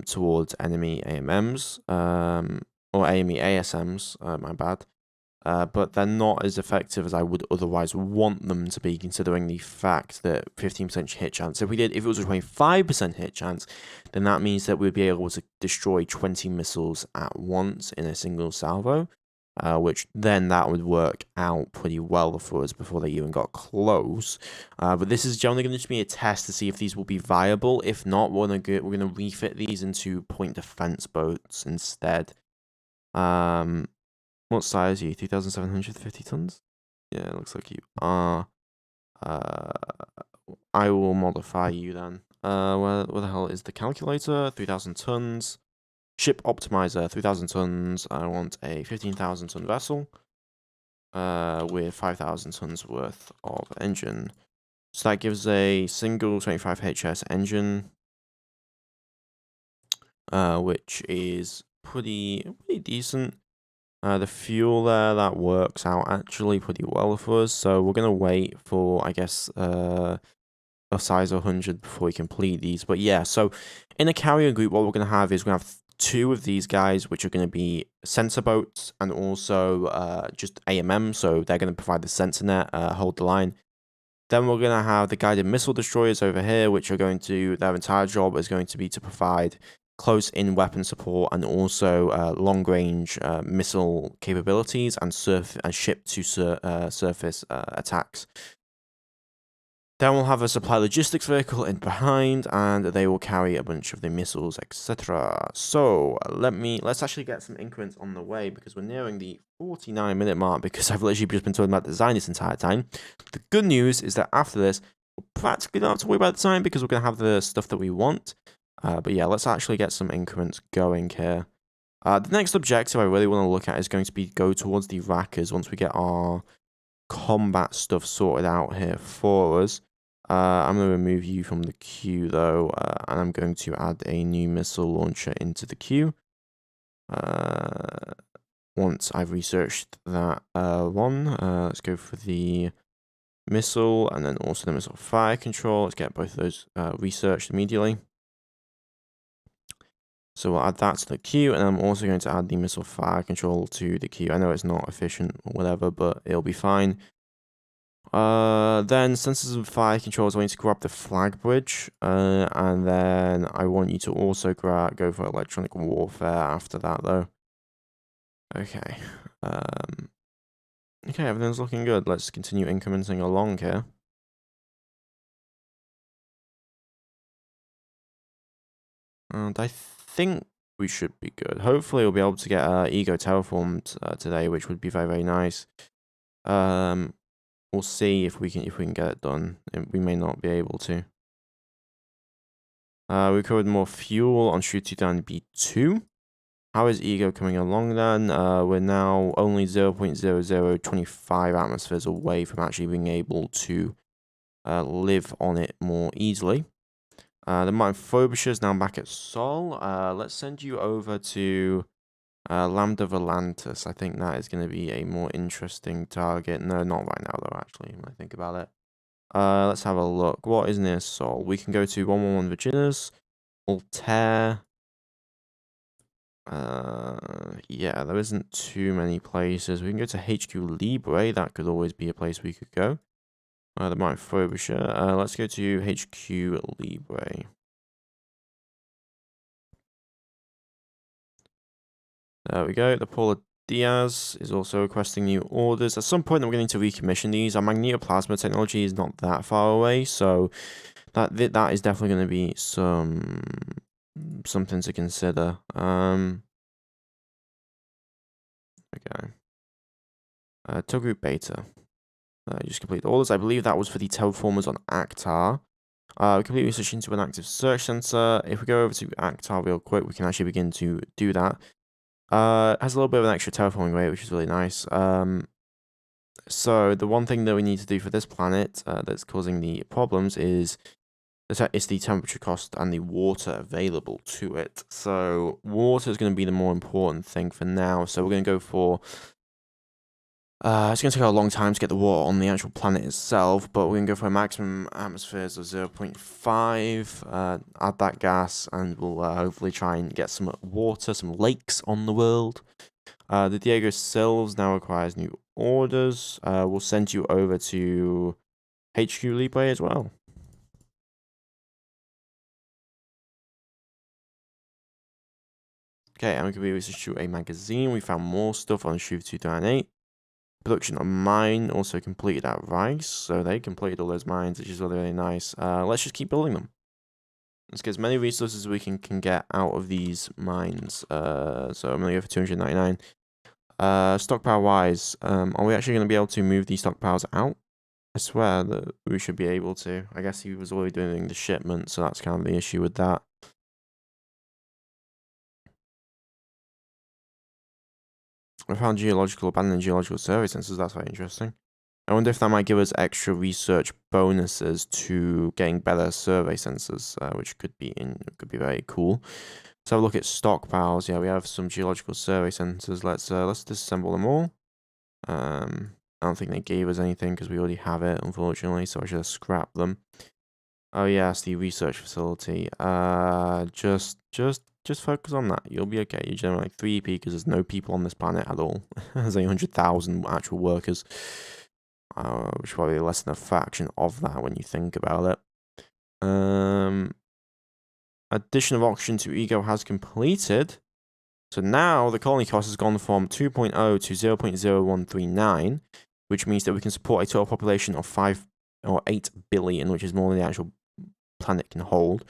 towards enemy AMMs, or enemy ASMs. My bad. But they're not as effective as I would otherwise want them to be, considering the fact that 15% hit chance. If it was a 25% hit chance, then that means that we'd be able to destroy 20 missiles at once in a single salvo, which then that would work out pretty well for us before they even got close. But this is generally going to be a test to see if these will be viable. If not, we're gonna refit these into point defense boats instead. What size are you? 2,750 tons? Yeah, it looks like you are. I will modify you then. Where the hell is the calculator? 3,000 tons. Ship optimizer, 3,000 tons. I want a 15,000 ton vessel. With 5,000 tons worth of engine. So that gives a single 25 HS engine. Which is pretty decent. The fuel there, that works out actually pretty well for us. So we're going to wait for, I guess, a size 100 before we complete these. But yeah, so in a carrier group, what we're going to have is we're going to have 2 of these guys, which are going to be sensor boats, and also just AMM. So they're going to provide the sensor net, hold the line. Then we're going to have the guided missile destroyers over here, which are going to, their entire job is going to be to provide close-in weapon support, and also long-range missile capabilities and ship-to-surface attacks. Then we'll have a supply logistics vehicle in behind, and they will carry a bunch of the missiles, etc. So let's actually get some increments on the way, because we're nearing the 49-minute mark, because I've literally just been talking about design this entire time. The good news is that after this, we'll practically don't have to worry about design, because we're going to have the stuff that we want. But yeah, let's actually get some increments going here. The next objective I really want to look at is going to be go towards the rackers once we get our combat stuff sorted out here for us. I'm going to remove you from the queue though, and I'm going to add a new missile launcher into the queue. Once I've researched that one, let's go for the missile and then also the missile fire control. Let's get both of those researched immediately. So we'll add that to the queue, and I'm also going to add the missile fire control to the queue. I know it's not efficient or whatever, but it'll be fine. Then sensors and fire controls, I want you to grab the flag bridge, and then I want you to also go for electronic warfare after that, though. Okay. Okay, everything's looking good. Let's continue incrementing along here. And I think we should be good. Hopefully we'll be able to get Ego terraformed today, which would be very, very nice. We'll see if we can get it done. We may not be able to. We recovered more fuel on Shoot 2000B2. How is Ego coming along then? We're now only 0.0025 atmospheres away from actually being able to live on it more easily. The Martin Frobisher is now back at Sol. Let's send you over to Lambda Volantis. I think that is going to be a more interesting target. No, not right now though, actually, when I think about it. Let's have a look. What is near Sol? We can go to 111 Virginia's, Altair. Yeah, there isn't too many places. We can go to HQ Libre. That could always be a place we could go. The Martin Frobisher. Let's go to HQ Libre. There we go. The Paula Diaz is also requesting new orders. At some point, we're going to need to recommission these. Our magnetoplasma technology is not that far away, so that is definitely going to be something to consider. Okay. Togu Beta. Just complete orders. I believe that was for the terraformers on Actar. We completely switch into an active search sensor. If we go over to Actar real quick, we can actually begin to do that. It has a little bit of an extra terraforming rate, which is really nice. So the one thing that we need to do for this planet that's causing the problems is the temperature cost and the water available to it. So water is going to be the more important thing for now. So we're going to go for... it's going to take a long time to get the water on the actual planet itself, but we're going to go for a maximum atmospheres of 0.5, add that gas, and we'll hopefully try and get some water, some lakes on the world. The Diego Silves now requires new orders. We'll send you over to HQ Libre as well. Okay, and we can be able to shoot a magazine. We found more stuff on Shoot 2008. Production of mine also completed at Rice, so they completed all those mines, which is really, really nice. Let's just keep building them. Let's get as many resources as we can get out of these mines. So I'm going to go for 299. Stockpile wise, are we actually going to be able to move these stockpiles out? I swear that we should be able to. I guess he was already doing the shipment, so that's kind of the issue with that. I found abandoned geological survey sensors. That's very interesting. I wonder if that might give us extra research bonuses to getting better survey sensors, which could be very cool. Let's have a look at stockpiles. Yeah, we have some geological survey sensors. Let's disassemble them all. I don't think they gave us anything because we already have it, unfortunately. So I should have scrapped them. Oh yes, the research facility. Just focus on that. You'll be okay. You generate 3 EP because there's no people on this planet at all. There's 100,000 actual workers, which is probably less than a fraction of that when you think about it. Addition of oxygen to Ego has completed. So now the colony cost has gone from 2.0 to 0.0139, which means that we can support a total population of 5 or 8 billion, which is more than the actual planet can hold.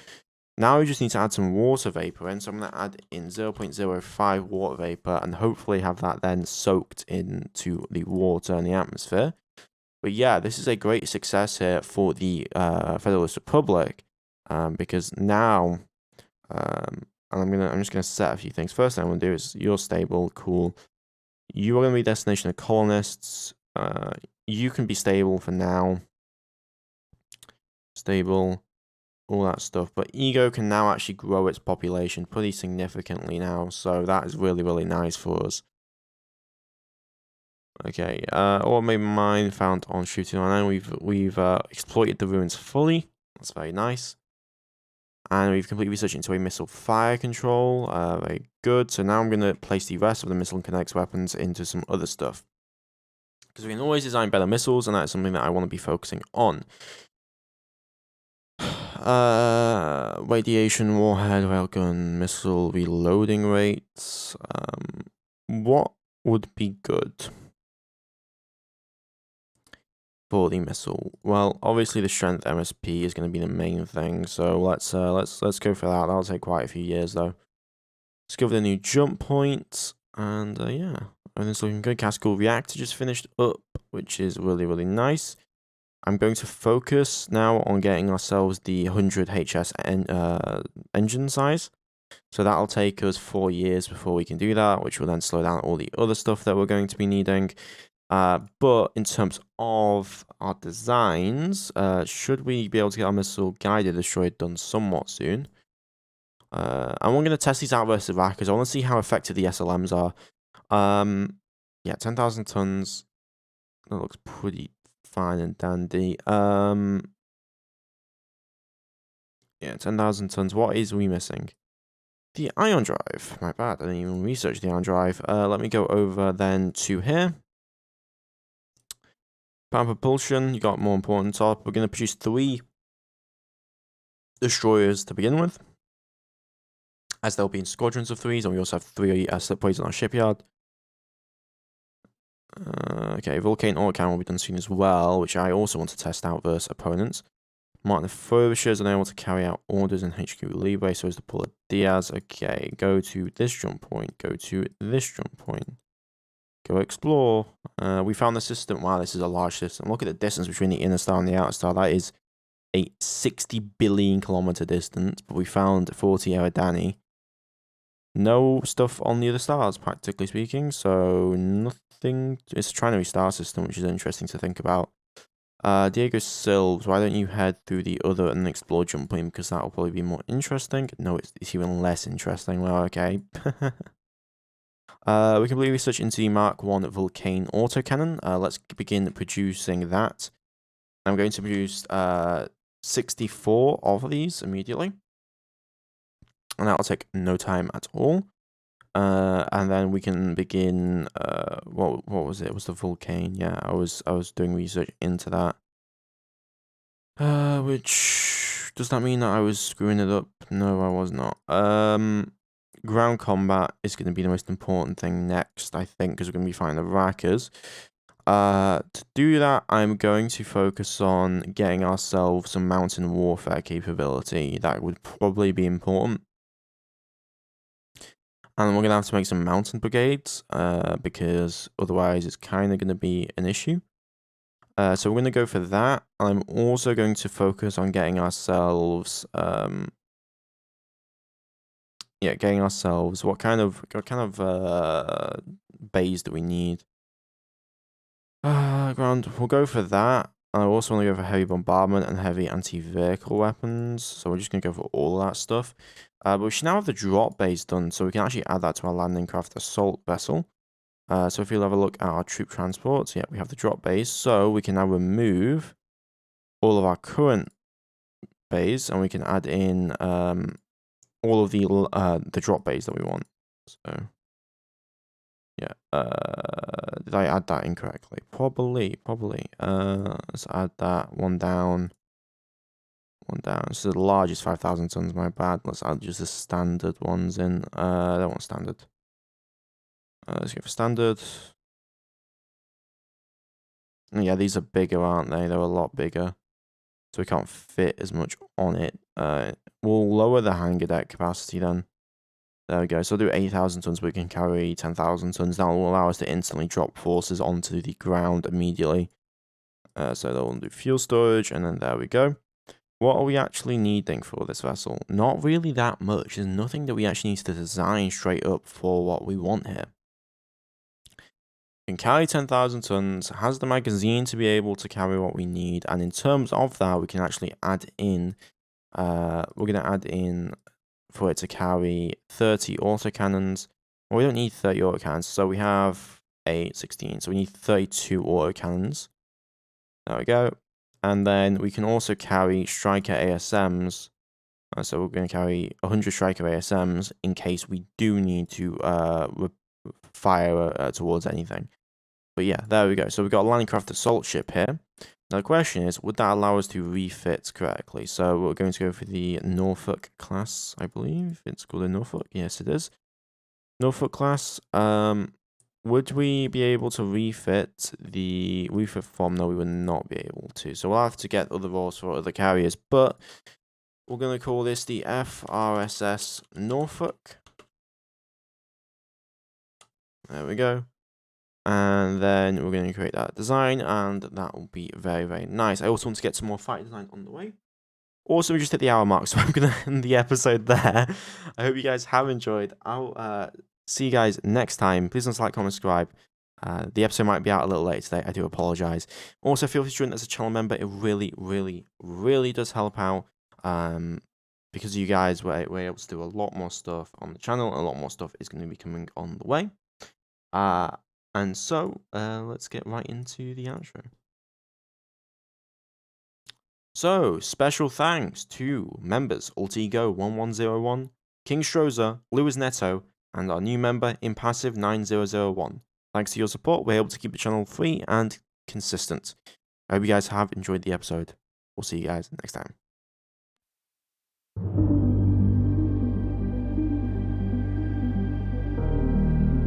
Now we just need to add some water vapor in, so I'm going to add in 0.05 water vapor and hopefully have that then soaked into the water and the atmosphere. But yeah, this is a great success here for the Federalist Republic, because now, and I'm just gonna set a few things. First thing I'm gonna do is you're stable, cool. You are gonna be destination of colonists. You can be stable for now. Stable. all that stuff. But Ego can now actually grow its population pretty significantly now, so that is really, really nice for us. Okay, automated mine found on Shooting Online. We've exploited the ruins fully. That's very nice. And we've completed research into a missile fire control. Very good. So now I'm going to place the rest of the missile and kinetics weapons into some other stuff. Because we can always design better missiles, and that's something that I want to be focusing on. Radiation, warhead, railgun, missile reloading rates. What would be good for the missile? Well, obviously the strength MSP is going to be the main thing. So let's go for that. That'll take quite a few years though. Let's go for the new jump point, and yeah, everything's looking good. Castle reactor just finished up, which is really, really nice. I'm going to focus now on getting ourselves the 100 HS engine size. So that'll take us 4 years before we can do that, which will then slow down all the other stuff that we're going to be needing. But in terms of our designs, should we be able to get our missile guided destroyer done somewhat soon? And we're going to test these out versus Iraq because I want to see how effective the SLMs are. Yeah, 10,000 tons. That looks pretty fine and dandy. Yeah, 10,000 tons. What is we missing? The ion drive. My bad. I didn't even research the ion drive. Let me go over then to here. Power propulsion. You got more important top. We're going to produce 3 destroyers to begin with, as there'll be in squadrons of 3s, and we also have 3 slipways in our shipyard. Okay, Volcane Autocan will be done soon as well, which I also want to test out versus opponents. Martin Frobishers are able to carry out orders in HQ Libre, so as to pull a Diaz. Okay, go to this jump point, go to this jump point, go explore. We found the system. Wow, this is a large system. Look at the distance between the inner star and the outer star. That is a 60 billion kilometer distance, but we found 40 Eridani. No stuff on the other stars, practically speaking, so nothing. It's a trinary star system, which is interesting to think about. Diego Silves, why don't you head through the other and explore jump point, because that will probably be more interesting. No, it's even less interesting. Well, okay. We complete research into the Mark 1 Vulcane autocannon. Let's begin producing that. I'm going to produce 64 of these immediately. And that'll take no time at all. And then we can begin. What was it? It was the Vulcane. Yeah, I was doing research into that. Which does that mean that I was screwing it up? No, I was not. Ground combat is going to be the most important thing next, I think, because we're going to be fighting the Rackers. To do that, I'm going to focus on getting ourselves some mountain warfare capability. That would probably be important. And we're going to have to make some mountain brigades, because otherwise it's kind of going to be an issue. So we're going to go for that. I'm also going to focus on getting ourselves, getting ourselves, what kind of bays do we need? Ground, we'll go for that. I also want to go for heavy bombardment and heavy anti-vehicle weapons. So we're just going to go for all that stuff. But we should now have the drop base done, so we can actually add that to our landing craft assault vessel. So if you'll have a look at our troop transports, yeah, we have the drop base. So we can now remove all of our current bays, and we can add in all of the drop bays that we want. So yeah, did I add that incorrectly? Probably. Let's add that one down. This is the largest 5,000 tons, my bad. Let's add just the standard ones in. I don't want standard. Let's go for standard. Yeah, these are bigger, aren't they? They're a lot bigger. So we can't fit as much on it. We'll lower the hangar deck capacity then. There we go. So we'll do 8,000 tons, but we can carry 10,000 tons. That will allow us to instantly drop forces onto the ground immediately. So that will do fuel storage, and then there we go. What are we actually needing for this vessel? Not really that much. There's nothing that we actually need to design straight up for what we want here. Can carry 10,000 tons, has the magazine to be able to carry what we need, and in terms of that, we can actually add in we're going to add in for it to carry 30 autocannons. Well, we don't need 30 autocannons, so we have 8, 16, so we need 32 autocannons. There we go. And then we can also carry striker ASMs. So we're going to carry 100 striker ASMs in case we do need to fire towards anything. But yeah, there we go. So we've got a Landcraft assault ship here. Now the question is, would that allow us to refit correctly? So we're going to go for the Norfolk class, I believe. It's called a Norfolk. Yes, it is. Norfolk class. Would we be able to refit the refit form? No, we would not be able to. So we'll have to get other roles for other carriers. But we're going to call this the FRSS Norfolk. There we go. And then we're going to create that design, and that will be very, very nice. I also want to get some more fight design on the way. Also, we just hit the hour mark, so I'm going to end the episode there. I hope you guys have enjoyed. I'll see you guys next time. Please don't like, comment, subscribe. The episode might be out a little late today. I do apologize. Also, feel free to join as a channel member. It really, really, really does help out. Because you guys were able to do a lot more stuff on the channel. A lot more stuff is going to be coming on the way. And so, let's get right into the outro. So, special thanks to members Altego1101, King Strozer, Lewis Netto, and our new member Impassive9001. Thanks to your support, we're able to keep the channel free and consistent. I hope you guys have enjoyed the episode. We'll see you guys next time.